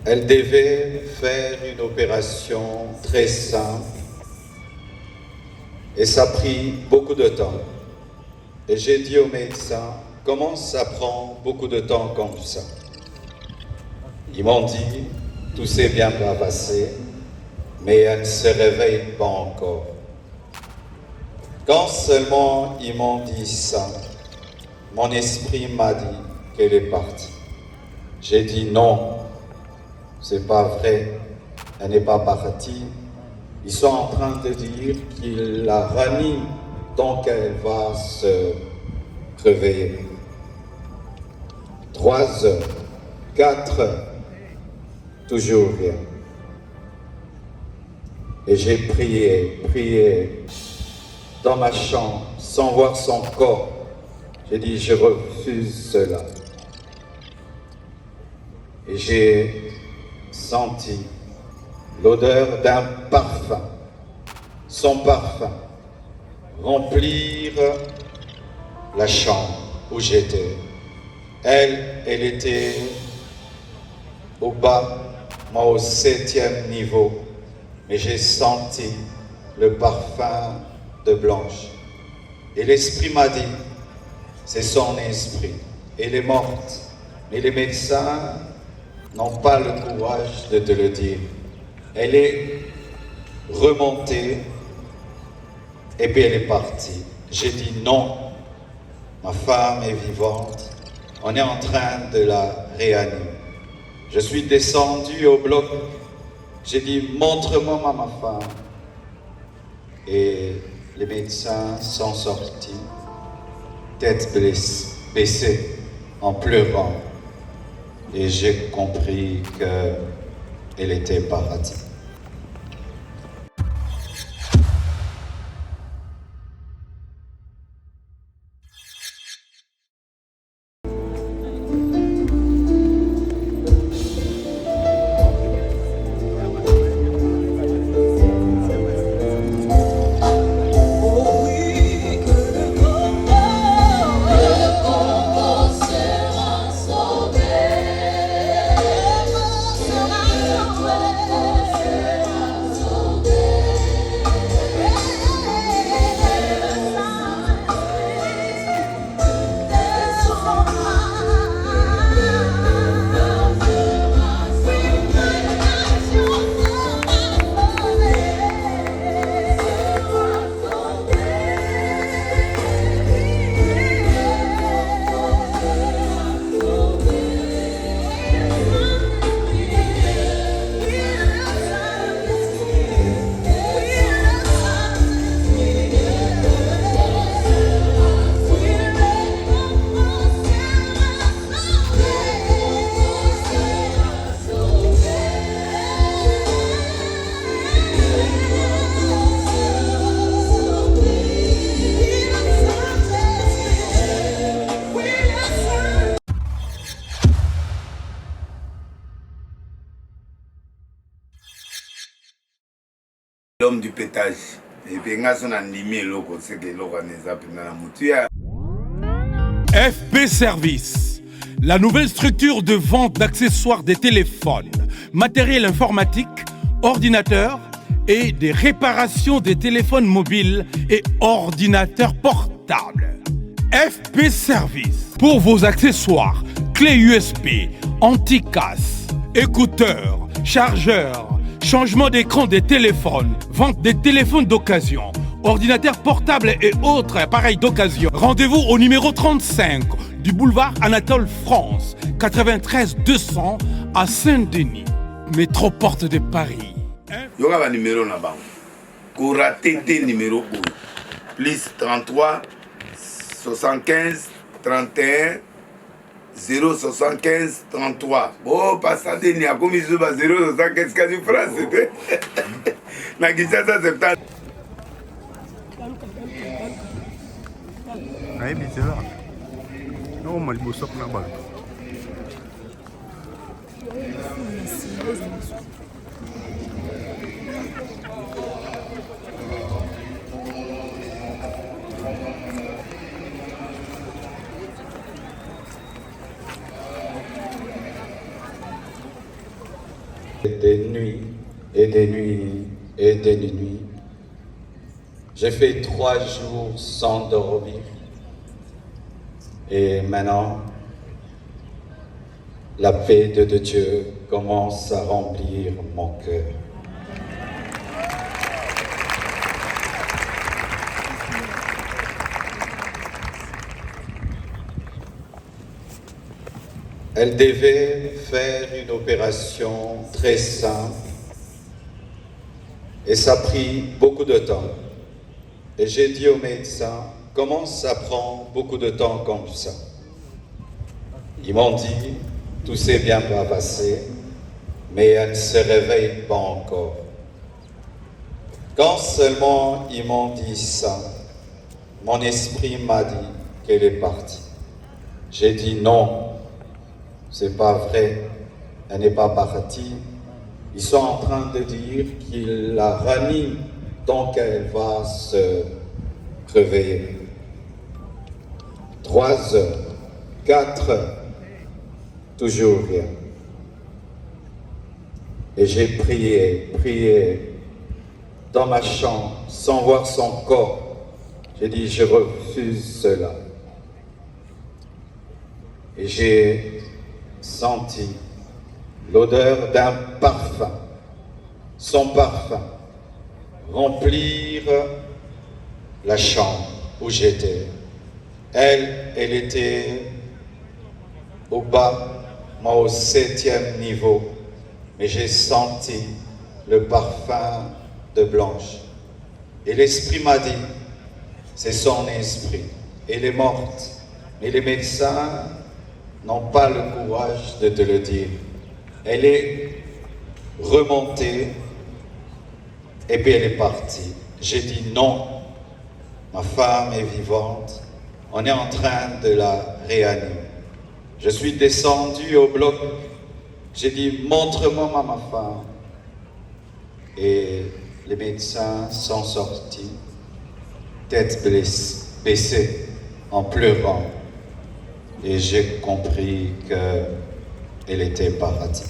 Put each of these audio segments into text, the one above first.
Elle devait faire une opération très simple et ça a pris beaucoup de temps. Et j'ai dit au médecin, comment ça prend beaucoup de temps comme ça? Ils m'ont dit, tout s'est bien passé, mais elle ne se réveille pas encore. Quand seulement ils m'ont dit ça, mon esprit m'a dit qu'elle est partie. J'ai dit non, c'est pas vrai, elle n'est pas partie. Ils sont en train de dire qu'ils la raniment, donc elle va se réveiller. 3 heures, 4 heures, toujours rien. Et j'ai prié dans ma chambre sans voir son corps. J'ai dit, je refuse cela. Et j'ai senti l'odeur d'un parfum, son parfum, remplir la chambre où j'étais. Elle était au bas, moi au 7e niveau, mais j'ai senti le parfum de Blanche. Et l'esprit m'a dit, c'est son esprit, elle est morte. Mais les médecins n'ont pas le courage de te le dire. Elle est remontée et puis elle est partie. J'ai dit non, ma femme est vivante, on est en train de la réanimer. Je suis descendu au bloc, j'ai dit montre-moi ma femme. Et les médecins sont sortis, tête baissée, en pleurant. Et j'ai compris qu'elle était partie. L'homme du pétage. Et puis, on a animé l'eau, c'est que l'eau a FP Service, la nouvelle structure de vente d'accessoires des téléphones, matériel informatique, ordinateurs et des réparations des téléphones mobiles et ordinateurs portables. FP Service, pour vos accessoires, clés USB, anti-casse, écouteurs, chargeurs, changement d'écran des téléphones, vente des téléphones d'occasion, ordinateurs portables et autres appareils d'occasion. Rendez-vous au numéro 35 du boulevard Anatole France, 93 200 à Saint-Denis, métro Porte de Paris. Il y aura un numéro là-bas. Cora TT numéro 1. Plus 33 75 31 075 33. Oh, pas ça, il y a comme 075 quasi France. Na Kinshasa, c'est peut-être. Aí, bizarro. Não, mas você não vai. Des nuits et des nuits et des nuits. J'ai fait 3 jours sans dormir. Et maintenant, la paix de Dieu commence à remplir mon cœur. Elle devait faire une opération très simple et ça a pris beaucoup de temps. Et j'ai dit au médecin, comment ça prend beaucoup de temps comme ça? Ils m'ont dit, tout s'est bien passé, mais elle ne se réveille pas encore. Quand seulement ils m'ont dit ça, mon esprit m'a dit qu'elle est partie. J'ai dit non. C'est pas vrai, elle n'est pas partie. Ils sont en train de dire qu'ils la raniment, donc elle va se réveiller. 3 heures, 4 heures, toujours rien. Et j'ai prié dans ma chambre, sans voir son corps. J'ai dit, je refuse cela. Et j'ai senti l'odeur d'un parfum, son parfum, remplir la chambre où j'étais. Elle était au bas, moi au 7e niveau, mais j'ai senti le parfum de Blanche. Et l'esprit m'a dit, c'est son esprit, elle est morte. Mais les médecins n'ont pas le courage de te le dire. Elle est remontée et puis elle est partie. J'ai dit non, ma femme est vivante, on est en train de la réanimer. Je suis descendu au bloc, j'ai dit montre-moi ma femme. Et les médecins sont sortis, tête baissée, en pleurant. Et j'ai compris qu'elle était partie.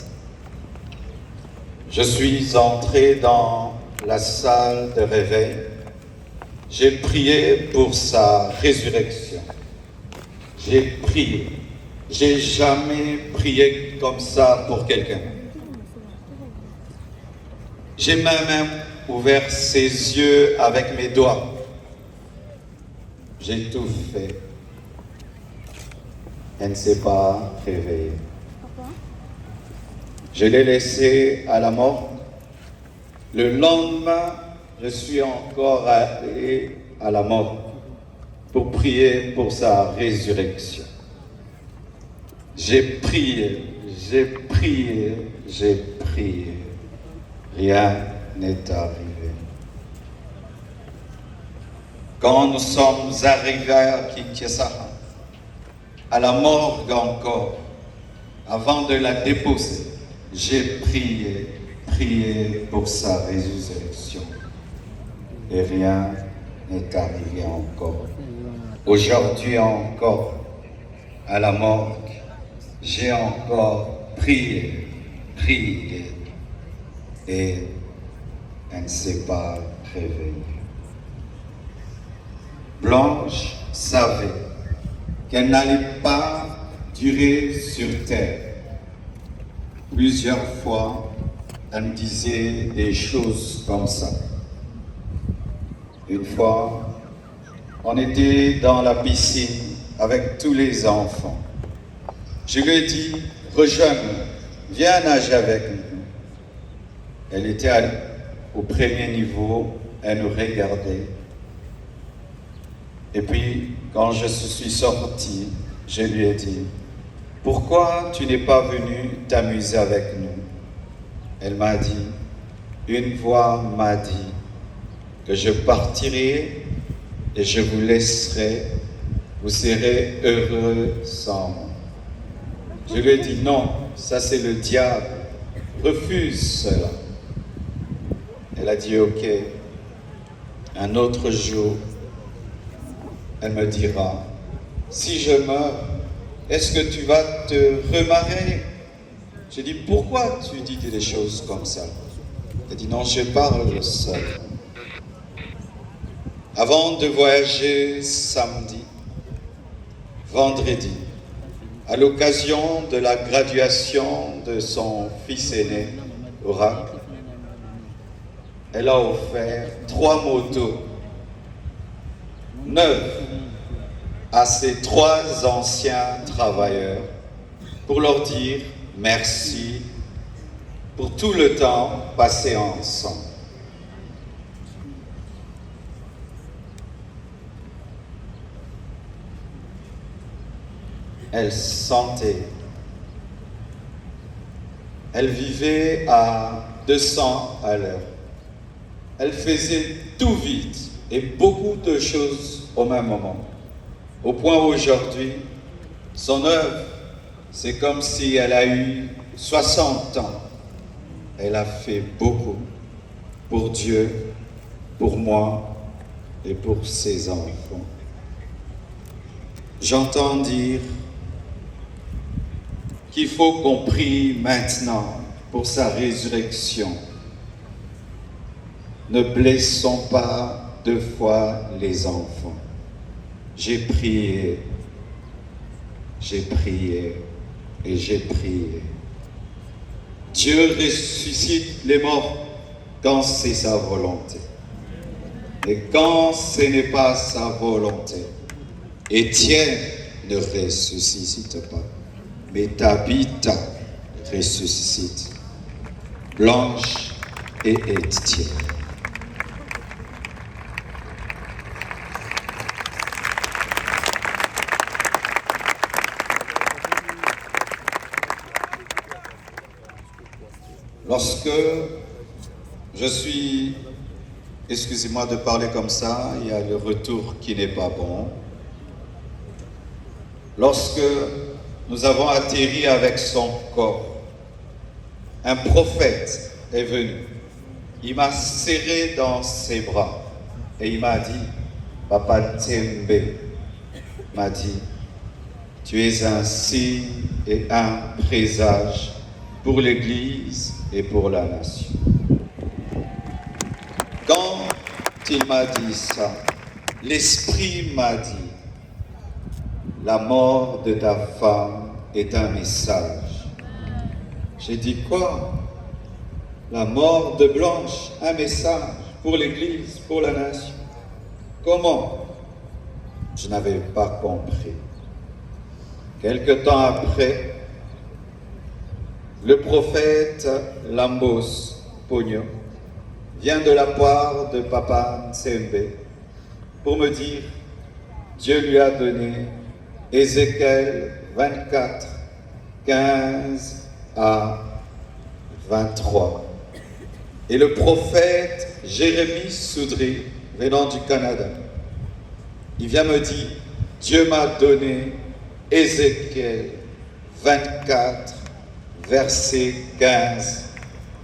Je suis entré dans la salle de réveil. J'ai prié pour sa résurrection. J'ai prié. J'ai jamais prié comme ça pour quelqu'un. J'ai même ouvert ses yeux avec mes doigts. J'ai tout fait. Elle ne s'est pas réveillée. Je l'ai laissée à la mort. Le lendemain, je suis encore allé à la mort pour prier pour sa résurrection. J'ai prié. Rien n'est arrivé. Quand nous sommes arrivés à Kinshasa, à la morgue encore, avant de la déposer, j'ai prié pour sa résurrection. Et rien n'est arrivé encore. Aujourd'hui encore, à la morgue, j'ai encore prié, et elle ne s'est pas réveillée. Blanche savait qu'elle n'allait pas durer sur terre. Plusieurs fois, elle me disait des choses comme ça. Une fois, on était dans la piscine avec tous les enfants. Je lui ai dit, rejoins-moi, viens nager avec nous. Elle était au premier niveau, elle nous regardait. Et puis, quand je suis sorti, je lui ai dit, pourquoi tu n'es pas venu t'amuser avec nous? Elle m'a dit, une voix m'a dit que je partirai et je vous laisserai, vous serez heureux sans moi. Je lui ai dit, non, ça c'est le diable, refuse cela. Elle a dit, ok, un autre jour, elle me dira, si je meurs, est-ce que tu vas te remarier? J'ai dit, pourquoi tu dis des choses comme ça? Elle dit, non, je parle seul. Avant de voyager samedi, vendredi, à l'occasion de la graduation de son fils aîné, Oracle, elle a offert 3 motos neuves à ses 3 anciens travailleurs pour leur dire merci pour tout le temps passé ensemble. Elle sentait, elle vivait à 200 à l'heure. Elle faisait tout vite et beaucoup de choses au même moment. Au point où aujourd'hui, son œuvre, c'est comme si elle a eu 60 ans. Elle a fait beaucoup pour Dieu, pour moi et pour ses enfants. J'entends dire qu'il faut qu'on prie maintenant pour sa résurrection. Ne blessons pas 2 fois les enfants. J'ai prié et j'ai prié. Dieu ressuscite les morts quand c'est sa volonté. Et quand ce n'est pas sa volonté, Étienne ne ressuscite pas, mais Tabitha ressuscite. Blanche et Étienne. Lorsque je suis, excusez-moi de parler comme ça, il y a le retour qui n'est pas bon. Lorsque nous avons atterri avec son corps, un prophète est venu. Il m'a serré dans ses bras et il m'a dit, Papa Tembe m'a dit, tu es un signe et un présage pour l'Église et pour la nation. Quand il m'a dit ça, l'Esprit m'a dit, la mort de ta femme est un message. J'ai dit quoi? La mort de Blanche, un message pour l'Église, pour la nation. Comment? Je n'avais pas compris. Quelque temps après, le prophète Lambos Pogno vient de la part de Papa Nsembe pour me dire Dieu lui a donné Ézéchiel 24, 15 à 23. Et le prophète Jérémie Soudry, venant du Canada, il vient me dire Dieu m'a donné Ézéchiel 24, versets 15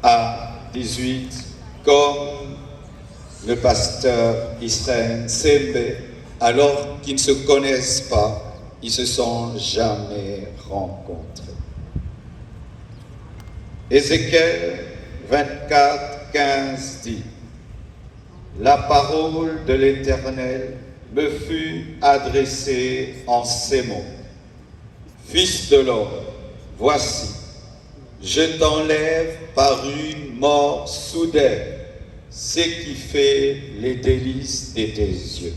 à 18, comme le pasteur Israël Nsembe, alors qu'ils ne se connaissent pas, ils se sont jamais rencontrés. Ézéchiel 24, 15 dit, la parole de l'Éternel me fut adressée en ces mots. Fils de l'homme, voici, je t'enlève par une mort soudaine, ce qui fait les délices de tes yeux.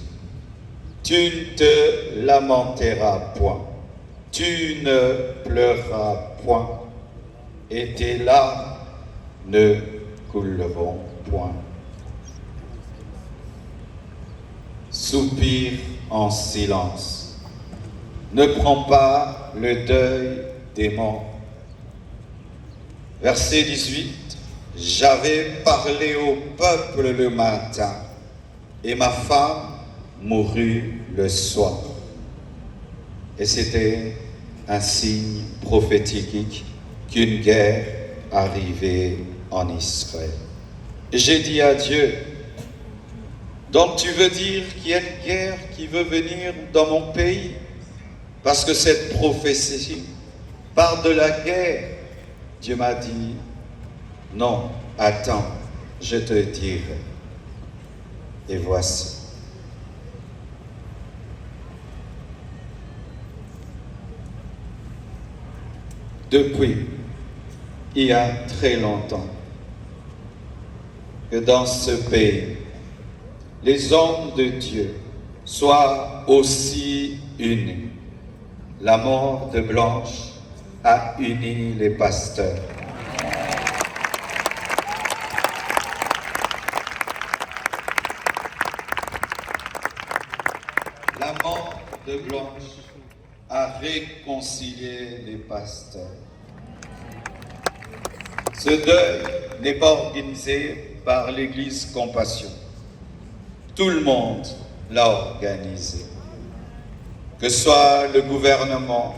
Tu ne te lamenteras point, tu ne pleureras point, et tes larmes ne couleront point. Soupire en silence. Ne prends pas le deuil des morts. Verset 18. J'avais parlé au peuple le matin, et ma femme mourut le soir. Et c'était un signe prophétique qu'une guerre arrivait en Israël. Et j'ai dit à Dieu, donc tu veux dire qu'il y a une guerre qui veut venir dans mon pays? Parce que cette prophétie parle de la guerre Dieu m'a dit, non, attends, je te dirai. Et voici. Depuis, il y a très longtemps, que dans ce pays, les hommes de Dieu soient aussi unis. La mort de Blanche a uni les pasteurs. La mort de Blanche a réconcilié les pasteurs. Ce deuil n'est pas organisé par l'Église Compassion. Tout le monde l'a organisé. Que ce soit le gouvernement,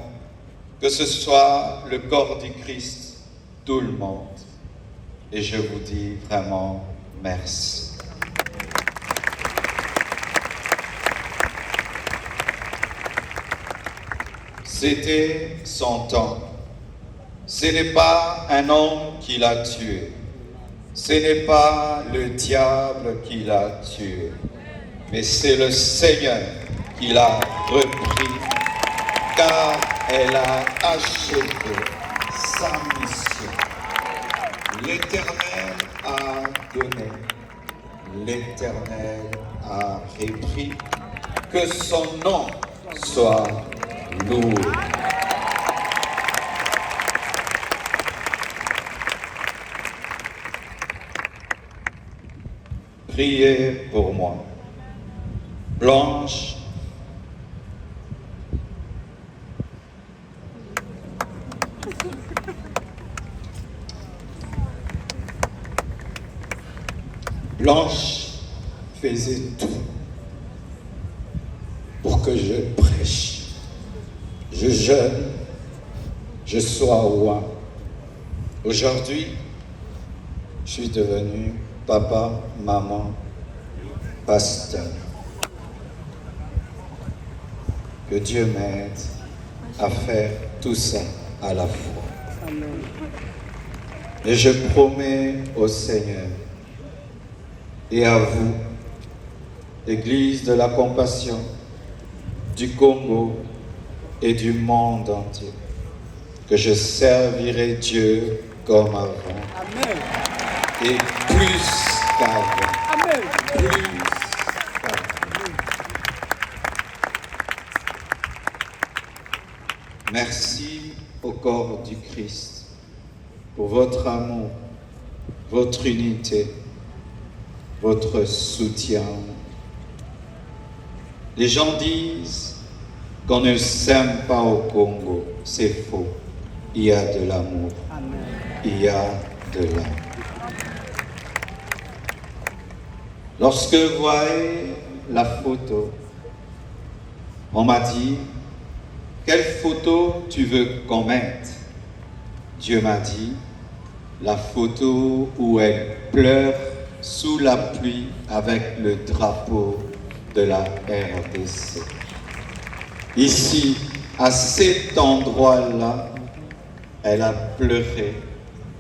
que ce soit le corps du Christ, tout le monde. Et je vous dis vraiment merci. C'était son temps. Ce n'est pas un homme qui l'a tué. Ce n'est pas le diable qui l'a tué. Mais c'est le Seigneur qui l'a repris, car elle a achevé sa mission. L'Éternel a donné, l'Éternel a repris, que son nom soit loué. Priez pour moi. Blanche, Blanche faisait tout pour que je prêche, je jeûne, je sois roi. Aujourd'hui, je suis devenu papa, maman, pasteur. Que Dieu m'aide à faire tout ça à la fois. Amen. Et je promets au Seigneur et à vous, Église de la Compassion du Congo et du monde entier, que je servirai Dieu comme avant. Amen. Et plus qu'avant. Amen. Plus qu'avant. Merci au corps du Christ pour votre amour, votre unité, votre soutien. Les gens disent qu'on ne s'aime pas au Congo. C'est faux. Il y a de l'amour. Il y a de l'amour. Lorsque vous voyez la photo, on m'a dit, quelle photo tu veux qu'on mette? Dieu m'a dit, la photo où elle pleure sous la pluie avec le drapeau de la RDC. Ici, à cet endroit-là, elle a pleuré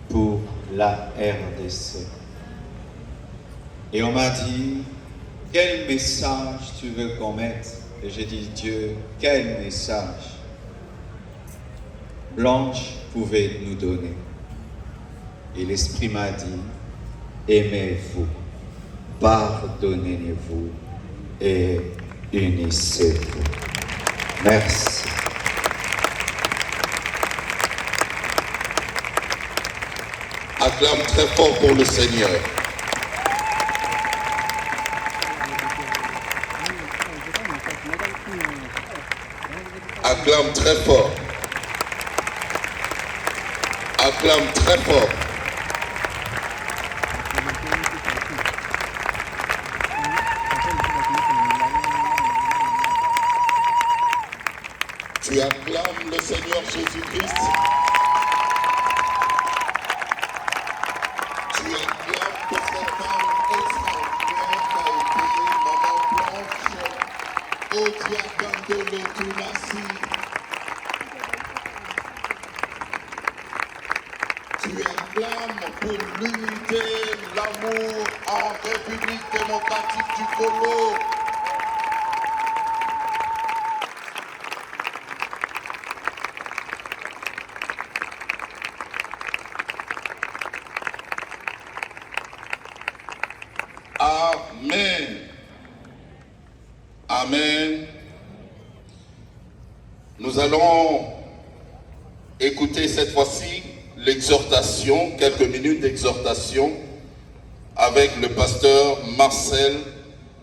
pour la RDC. Et on m'a dit, quel message tu veux qu'on mette? Et j'ai dit, Dieu, quel message Blanche pouvait nous donner? Et l'Esprit m'a dit, aimez-vous, pardonnez-vous et unissez-vous. Merci. Acclame très fort pour le Seigneur. Acclame très fort. Acclame très fort. Tu acclames le Seigneur Jésus-Christ. Tu acclames pour cette femme extraordinaire qu'a été Maman Blanche au Diakandolo Tunasi. tu réclames pour l'unité, l'amour en République démocratique du Congo. Amen. Amen. Nous allons écouter cette fois-ci l'exhortation, quelques minutes d'exhortation avec le pasteur Marcel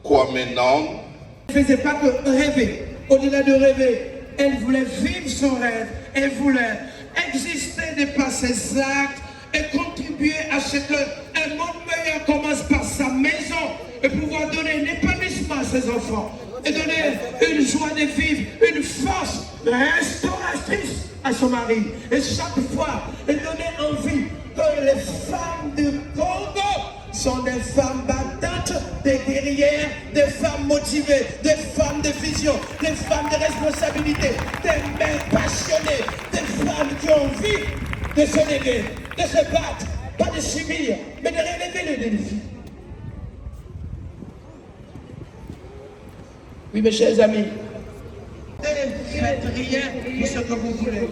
Kwamenan. Elle ne faisait pas que rêver. Au-delà de rêver, elle voulait vivre son rêve. Elle voulait exister de par ses actes et contribuer à ce qu'un monde meilleur commence par sa maison et pouvoir donner un épanouissement à ses enfants et donner une joie de vivre, une force restauratrice à son mari. Et chaque fois, elle donnait envie que les femmes du Congo sont des femmes battantes, des guerrières, des femmes motivées, des femmes de vision, des femmes de responsabilité, des mères passionnées, des femmes qui ont envie de se lever, de se battre, pas de subir, mais de relever le défi. Oui, mes chers amis, ne faites rien pour ce que vous voulez.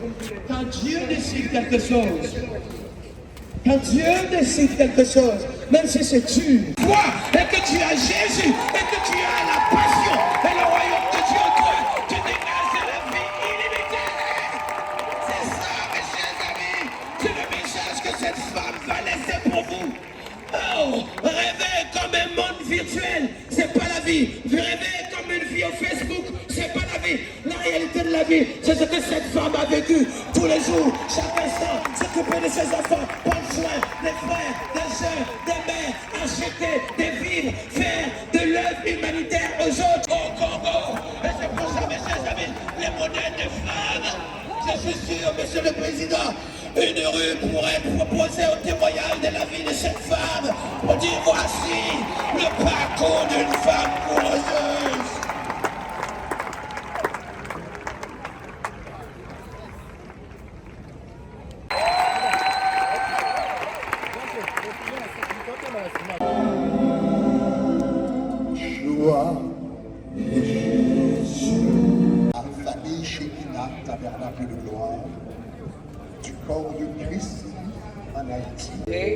Quand Dieu décide quelque chose, même si c'est dur, toi, et que tu as Jésus, et que tu as la passion, et le royaume de Dieu en toi, tu dégages la vie illimitée. C'est ça, mes chers amis, c'est le message que cette femme va laisser pour vous. Oh, rêver comme un monde virtuel, c'est pas la vie. Rêver comme une vie au Facebook, c'est pas la vie. La réalité de la vie, c'est ce que cette femme a vécu tous les jours, chaque instant, s'occuper de ses enfants, prendre soin des frères, des sœurs, des mères, acheter des villes, faire de l'œuvre humanitaire aux autres au Congo. Et c'est pour ça, mes chers amis, les modèles des femmes. Je suis sûr, monsieur le président, une rue pourrait proposer au témoignage de la vie de cette femme pour dire voici le parcours d'une femme courageuse. Joie de Jésus. La famille Shekinah, tabernacle de gloire, du corps de Christ en Haïti. Et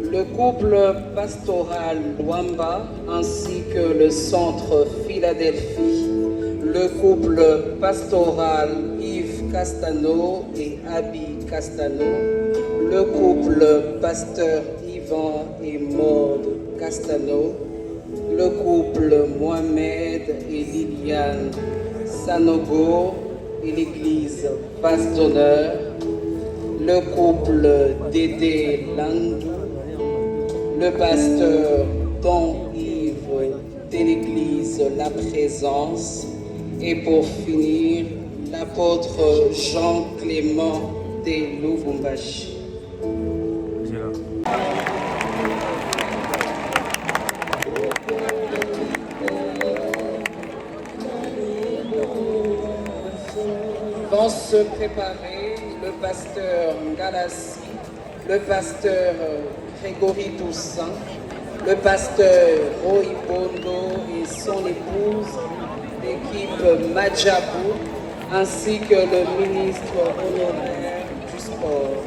le couple pastoral Luamba ainsi que le centre Philadelphie, le couple pastoral Yves Castano et Abby Castano, le couple pasteur Yvan et Maud Castano, le couple Mohamed et Liliane Sanogo et l'église Passe d'honneur, le couple Dédé Landou, le pasteur Don Yves de l'église La Présence et pour finir, l'apôtre Jean-Clément de Lubumbashi. Vont se préparer le pasteur Galassi, le pasteur Grégory Toussaint, le pasteur Roy Bondo et son épouse, l'équipe Madjabou, ainsi que le ministre honoraire du sport.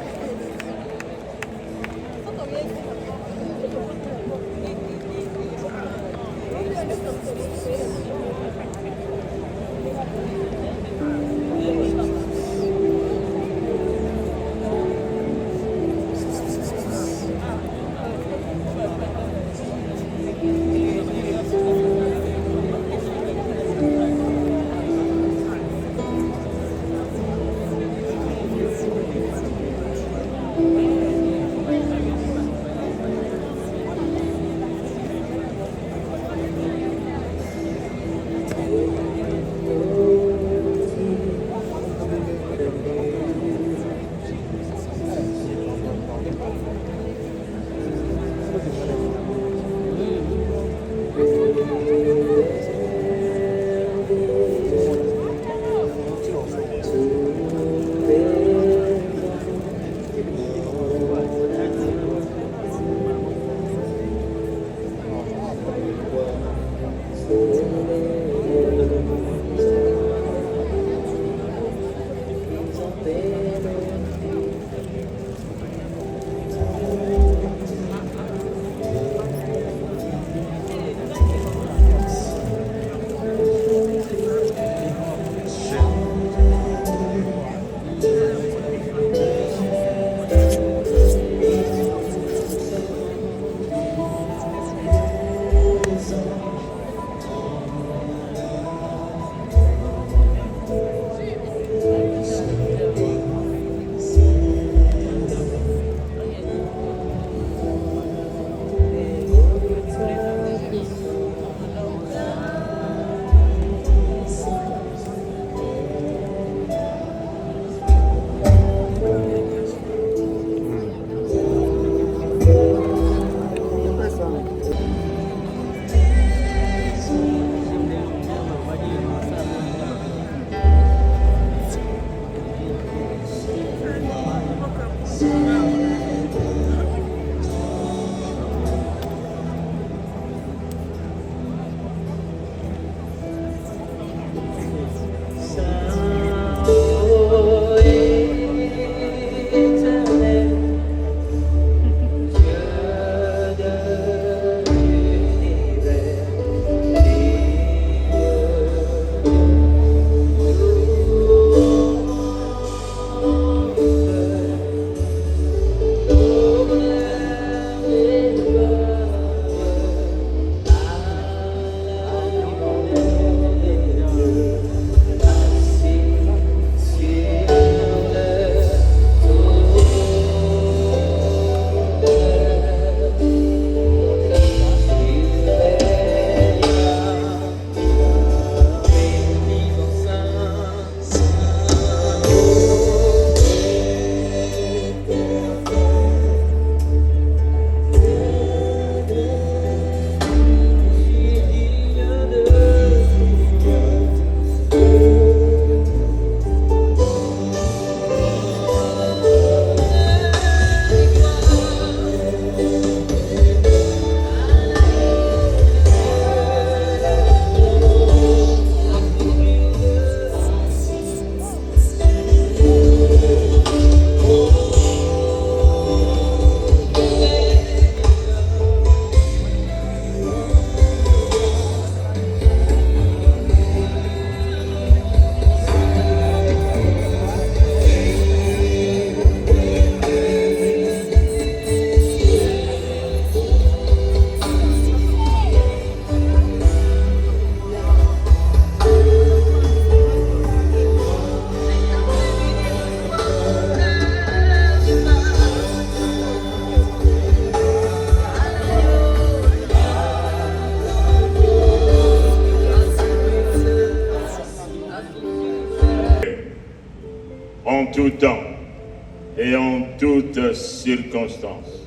circonstances,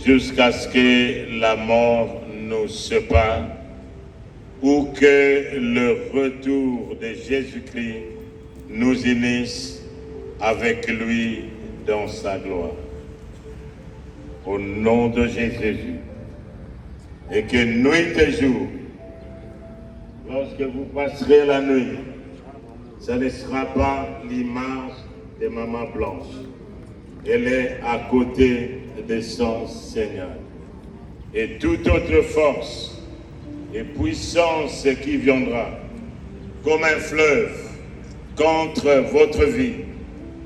jusqu'à ce que la mort nous sépare ou que le retour de Jésus-Christ nous unisse avec lui dans sa gloire. Au nom de Jésus, et que nuit et jour, lorsque vous passerez la nuit, ce ne sera pas l'image de Maman Blanche. Elle est à côté de son Seigneur. Et toute autre force et puissance qui viendra comme un fleuve contre votre vie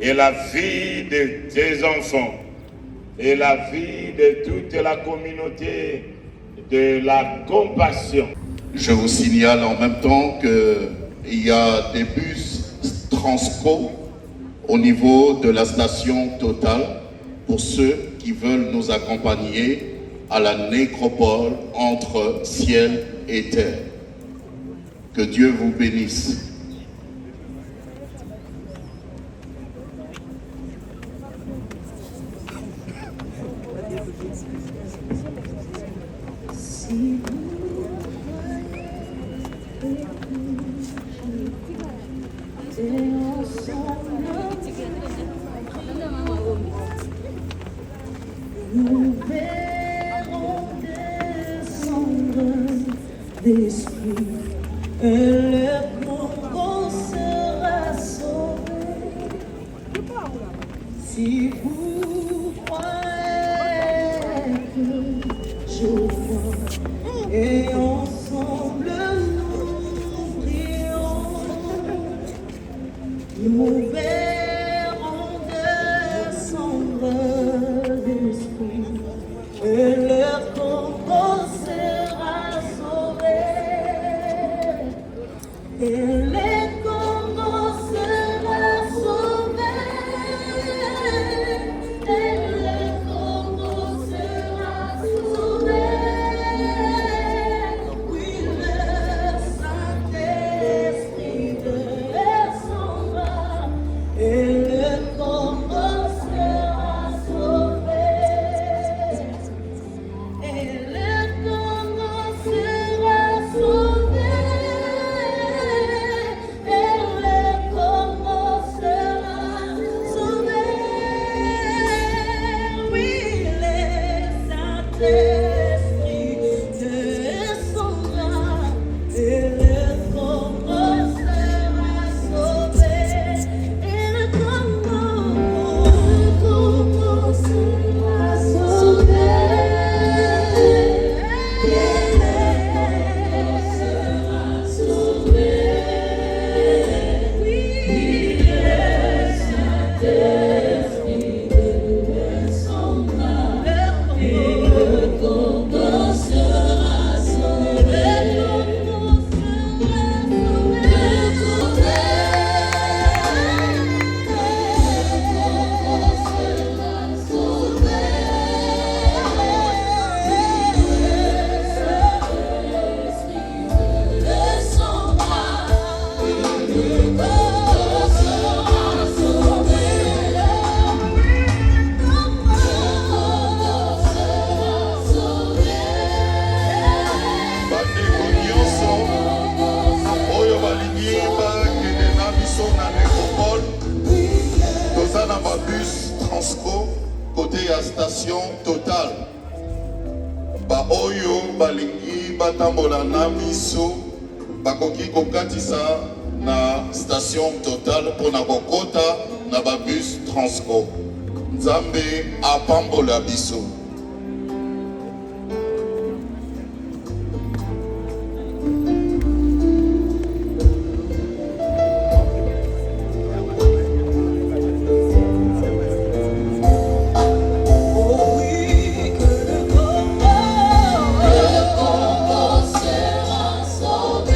et la vie de tes enfants et la vie de toute la communauté de la compassion. Je vous signale en même temps qu'il y a des bus Transco au niveau de la station Total pour ceux qui veulent nous accompagner à la nécropole entre ciel et terre. Que Dieu vous bénisse. Nous verrons descendre d'esprit et le Congo sera sauvé. Si vous croyez que je vois et ensemble nous brillons, nous verrons descendre d'esprit et le Congo sera sauvé. Et le Congo sera sauvé. Et le Congo sera sauvé. Oui, le Saint-Esprit descendra. Et le Congo sera sauvé. Et le Congo sera sauvé. Et le Congo sera sauvé. Oui, le Saint-Esprit descendra. Et le Congo sera sauvé. Et le Congo sera sauvé. Bandeko nyonso oyo balingi bakende na biso na nécropole, toza na babus Transco côté ya station Total. Baoyo balingi batambola na biso bakoki kokatisa na station Total mpona kokota na babus Transco. Nzambe apambola biso. Sera sauvé.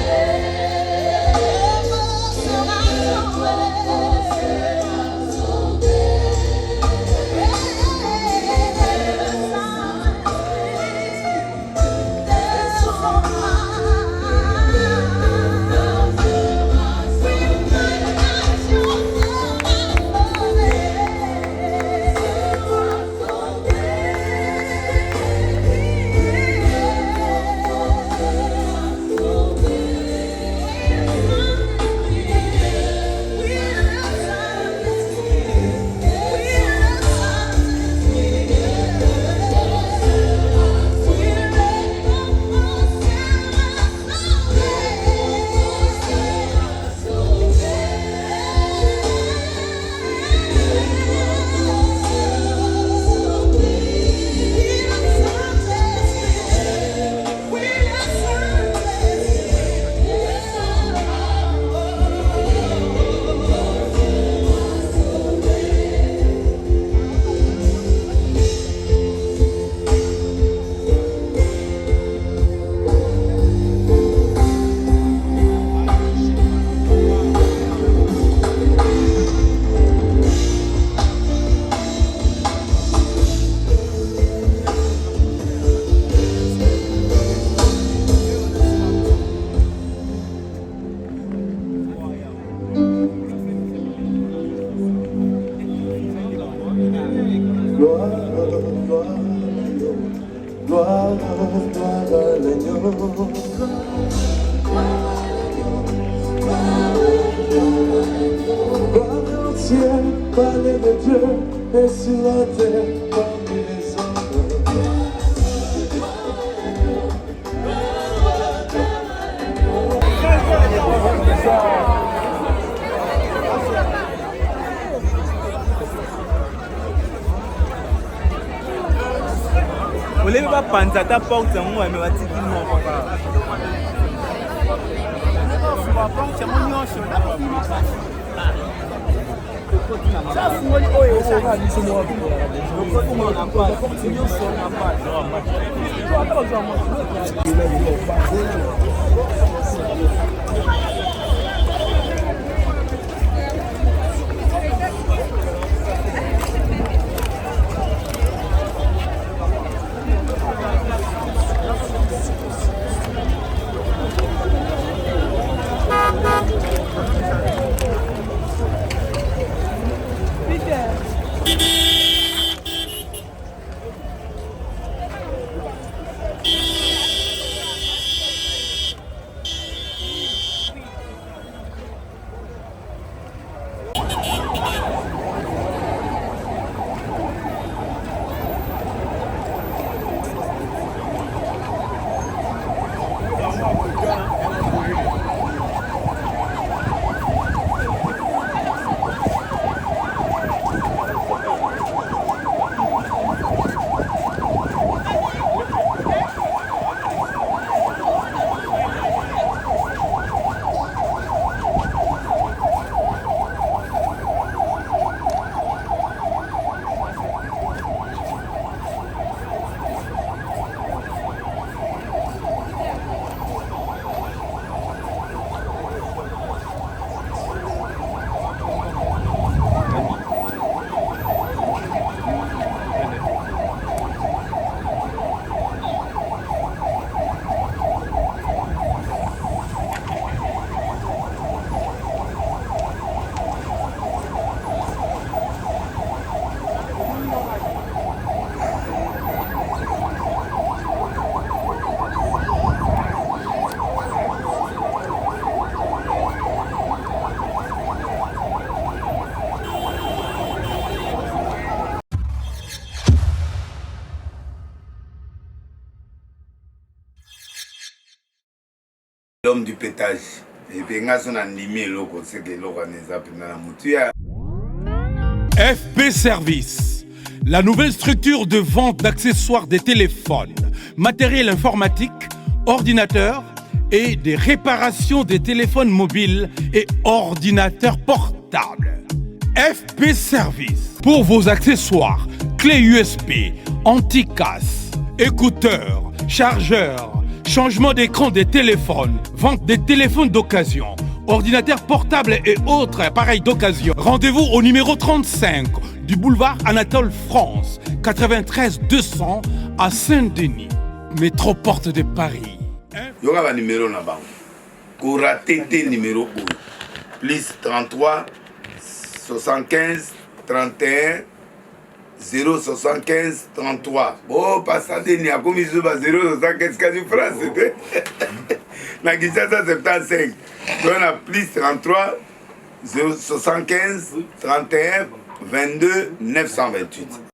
gloire à l'agneau. Gloire au ciel, palais de Dieu, et sur la terre, parmi les hommes. Vous ne pas penser à ta porte, mais vous avez dit que non, papa. L'homme du pétage. Et puis, on a son animé, c'est que l'on a FP Service, la nouvelle structure de vente d'accessoires des téléphones, matériel informatique, ordinateurs et des réparations des téléphones mobiles et ordinateurs portables. FP Service, pour vos accessoires, clés USB, anti-casse, écouteurs, chargeurs, changement d'écran des téléphones, vente des téléphones d'occasion, ordinateurs portables et autres appareils d'occasion. Rendez-vous au numéro 35 du boulevard Anatole France, 93 200 à Saint-Denis, métro Porte de Paris. Il y aura un numéro là-bas. Kora TT numéro 1. Plus 33 75 31 075 33. Bon, passez n'y a comme ils ont 075 quasi France. Na Kinshasa 75. On a plus 33 075 31 22 928.